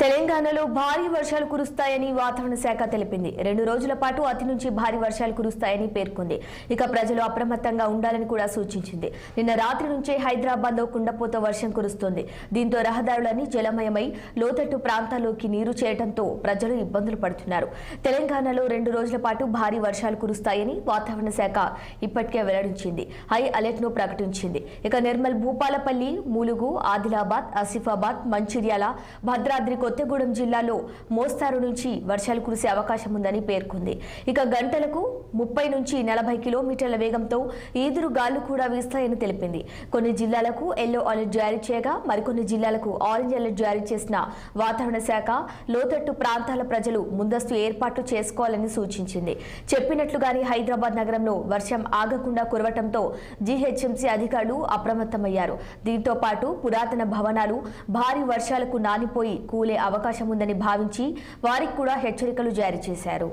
తెలంగాణలో భారీ వర్షాలు కురుస్తాయని వాతావరణ శాఖ తెలిపింది. 2 రోజుల పాటు అతి నుంచి భారీ వర్షాలు కురుస్తాయని పేర్కొంది. ఇక ప్రజలు అప్రమత్తంగా ఉండాలని కూడా సూచించింది. నిన్న రాత్రి నుంచే హైదరాబాద్లో కుండపోత వర్షం కురుస్తోంది. దీంతో రహదారులన్నీ జలమయమై లోతట్టు ప్రాంతాల్లోకి నీరు చేరడంతో ప్రజలు ఇబ్బందులు పడుతున్నారు. తెలంగాణలో 2 రోజుల పాటు భారీ వర్షాలు కురుస్తాయని వాతావరణ శాఖ ఇప్పటికే వెల్లడించింది. హై అలర్ట్ ను ప్రకటించింది. ఇక నిర్మల్, భూపాలపల్లి, ములుగు, ఆదిలాబాద్, ఆసిఫాబాద్, మంచిర్యాల, భద్రాద్రి కొత్తగూడెం జిల్లాలో మోస్తారు నుంచి వర్షాలు కురిసే అవకాశం ఉందని పేర్కొంది. ఇక గంటలకు 30 నుంచి 40 కిలోమీటర్ల వేగంతో ఈదురు గాలు కూడా వీస్తాయని తెలిపింది. కొన్ని జిల్లాలకు ఎల్లో అలర్ట్ జారీ చేయగా మరికొన్ని జిల్లాలకు ఆరెంజ్ అలర్ట్ జారీ చేసిన వాతావరణ శాఖ లోతట్టు ప్రాంతాల ప్రజలు ముందస్తు ఏర్పాట్లు చేసుకోవాలని సూచించింది. చెప్పినట్లుగానే హైదరాబాద్ నగరంలో వర్షం ఆగకుండా కురవటంతో జీహెచ్ఎంసీ అధికారులు అప్రమత్తమయ్యారు. దీంతో పాటు పురాతన భవనాలు భారీ వర్షాలకు నానిపోయి కూలే అవకాశం ఉందని భావించి వారికి కూడా హెచ్చరికలు జారీ చేశారు.